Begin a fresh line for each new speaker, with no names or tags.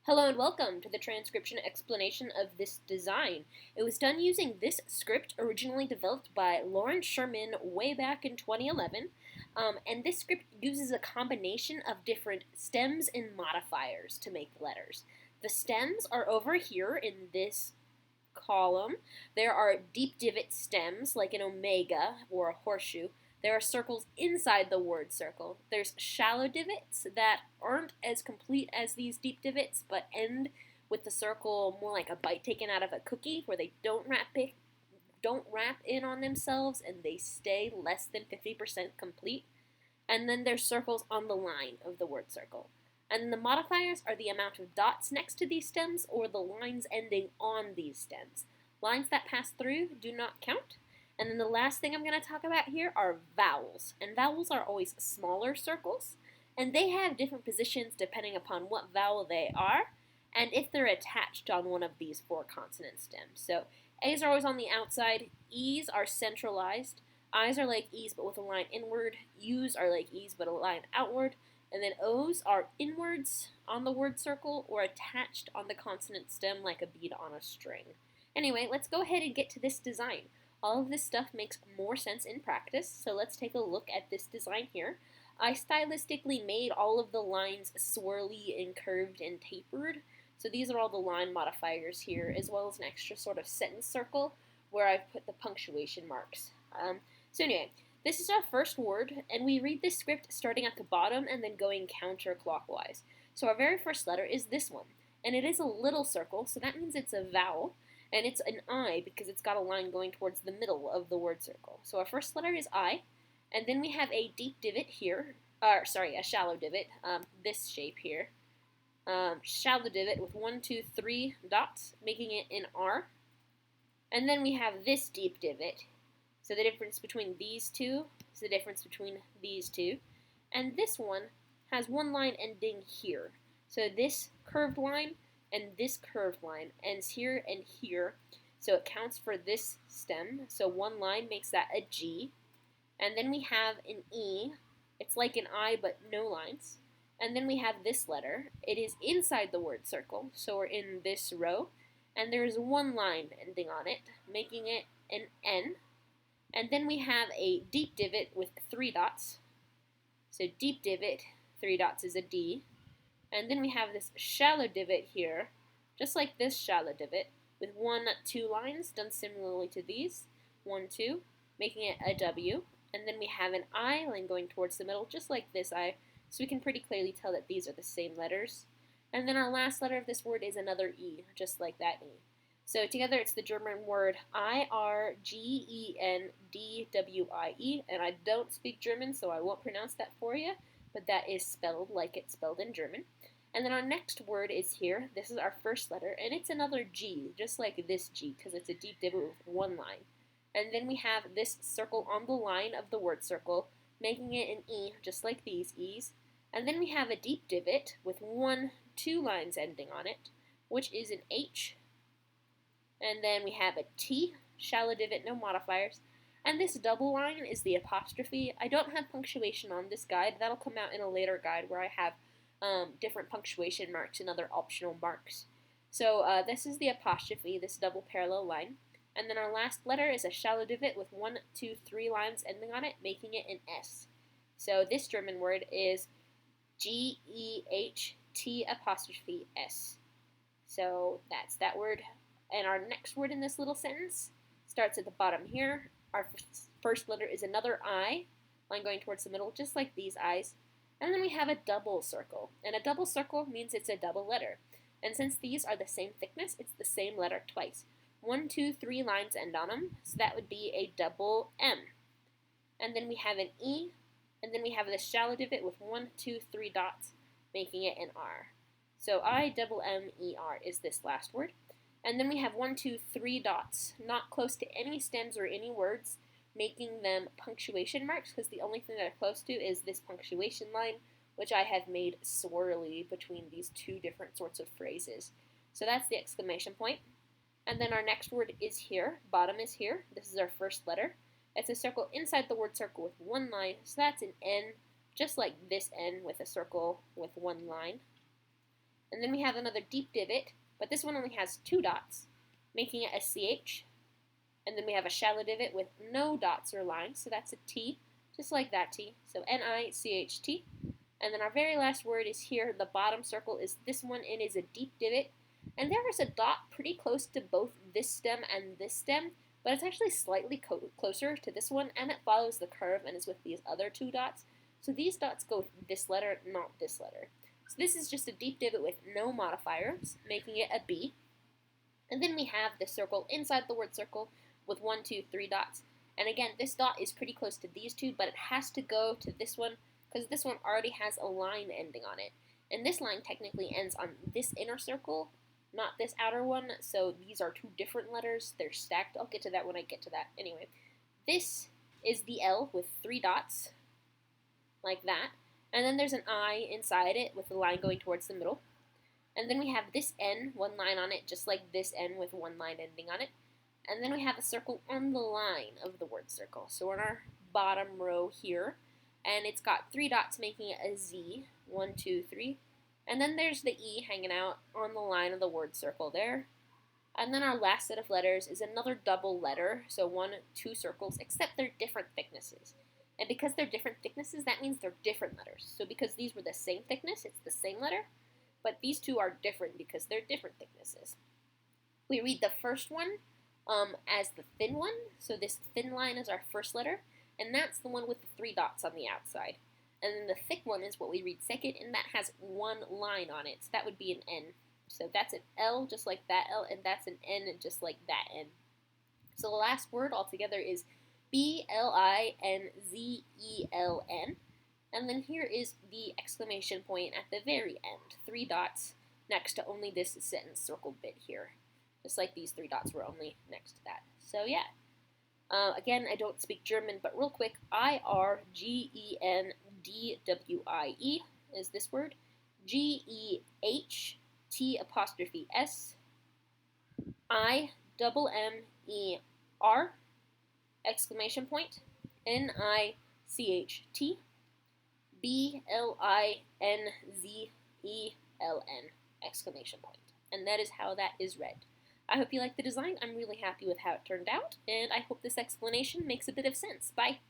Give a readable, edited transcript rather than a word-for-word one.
Hello and welcome to the transcription explanation of this design. It was done using this script originally developed by Loren Sherman way back in 2011, and this script uses a combination of different stems and modifiers to make letters. The stems are over here in this column. There are deep divot stems like an omega or a horseshoe. There are circles inside the word circle. There's shallow divots that aren't as complete as these deep divots, but end with the circle more like a bite taken out of a cookie, where they don't wrap in on themselves and they stay less than 50% complete. And then there's circles on the line of the word circle. And the modifiers are the amount of dots next to these stems or the lines ending on these stems. Lines that pass through do not count. And then the last thing I'm going to talk about here are vowels. And vowels are always smaller circles, and they have different positions depending upon what vowel they are and if they're attached on one of these four consonant stems. So A's are always on the outside, E's are centralized, I's are like E's but with a line inward, U's are like E's but a line outward, and then O's are inwards on the word circle or attached on the consonant stem like a bead on a string. Anyway, let's go ahead and get to this design. All of this stuff makes more sense in practice, so let's take a look at this design here. I stylistically made all of the lines swirly and curved and tapered, so these are all the line modifiers here, as well as an extra sort of sentence circle where I've put the punctuation marks. So anyway, this is our first word, and we read this script starting at the bottom and then going counterclockwise. So our very first letter is this one, and it is a little circle, so that means it's a vowel. And it's an I because it's got a line going towards the middle of the word circle. So our first letter is I, and then we have a deep divot here, a shallow divot, this shape here. Shallow divot with 1, 2, 3 dots, making it an R. And then we have this deep divot. So the difference between these two is the difference between these two. And this one has one line ending here. So this curved line and this curved line ends here and here, so it counts for this stem. So one line makes that a G. And then we have an E. It's like an I but no lines. And then we have this letter. It is inside the word circle, so we're in this row. And there's one line ending on it, making it an N. And then we have a deep divot with 3 dots. So deep divot, 3 dots is a D. And then we have this shallow divot here, just like this shallow divot, with 1, 2 lines done similarly to these, 1, 2, making it a W. And then we have an I line going towards the middle, just like this I, so we can pretty clearly tell that these are the same letters. And then our last letter of this word is another E, just like that E. So together it's the German word Irgndwie, and I don't speak German, so I won't pronounce that for you, but that is spelled like it's spelled in German. And then our next word is here. This is our first letter, and it's another G, just like this G, because it's a deep divot with one line. And then we have this circle on the line of the word circle, making it an E, just like these E's. And then we have a deep divot with 1, 2 lines ending on it, which is an H. And then we have a T, shallow divot, no modifiers. And this double line is the apostrophe. I don't have punctuation on this guide. That'll come out in a later guide where I have different punctuation marks and other optional marks. So this is the apostrophe, this double parallel line. And then our last letter is a shallow divot with 1, 2, 3 lines ending on it, making it an S. So this German word is GEHT apostrophe S. So that's that word. And our next word in this little sentence starts at the bottom here. Our first letter is another I, line going towards the middle, just like these I's. And then we have a double circle. And a double circle means it's a double letter. And since these are the same thickness, it's the same letter twice. 1, 2, 3 lines end on them, so that would be a double M. And then we have an E, and then we have this shallow divot with 1, 2, 3 dots, making it an R. So I-double-M-E-R is this last word. And then we have 1, 2, 3 dots, not close to any stems or any words, making them punctuation marks, because the only thing they're close to is this punctuation line, which I have made swirly between these two different sorts of phrases. So that's the exclamation point. And then our next word is here, bottom is here. This is our first letter. It's a circle inside the word circle with one line, so that's an N, just like this N with a circle with one line. And then we have another deep divot, but this one only has 2 dots, making it a CH. And then we have a shallow divot with no dots or lines, so that's a T, just like that T. So N-I-C-H-T. And then our very last word is here. The bottom circle is this one. It is a deep divot. And there is a dot pretty close to both this stem and this stem, but it's actually slightly closer to this one, and it follows the curve and is with these other 2 dots. So these dots go with this letter, not this letter. So this is just a deep divot with no modifiers, making it a B. And then we have the circle inside the word circle with 1, 2, 3 dots. And again, this dot is pretty close to these 2, but it has to go to this one because this one already has a line ending on it. And this line technically ends on this inner circle, not this outer one, so these are 2 different letters. They're stacked. I'll get to that when I get to that. Anyway, this is the L with 3 dots, like that. And then there's an I inside it with the line going towards the middle. And then we have this N, 1 line on it, just like this N with 1 line ending on it. And then we have a circle on the line of the word circle. So we're in our bottom row here, and it's got 3 dots making it a Z, 1, 2, 3. And then there's the E hanging out on the line of the word circle there. And then our last set of letters is another double letter, so 1, 2 circles, except they're different thicknesses. And because they're different thicknesses, that means they're different letters. So because these were the same thickness, it's the same letter, but these 2 are different because they're different thicknesses. We read the first one as the thin one, so this thin line is our first letter, and that's the one with the 3 dots on the outside. And then the thick one is what we read second, and that has 1 line on it, so that would be an N. So that's an L, just like that L, and that's an N, just like that N. So the last word altogether is B-L-I-N-Z-E-L-N. And then here is the exclamation point at the very end, 3 dots next to only this sentence circle bit here. Just like these 3 dots were only next to that. So yeah. Again, I don't speak German, but real quick, Irgndwie is this word. G-E-H-T'-S I-M-M-E-R exclamation point N-I-C-H-T B-L-I-N-Z-E-L-N exclamation point. And that is how that is read. I hope you like the design. I'm really happy with how it turned out, and I hope this explanation makes a bit of sense. Bye!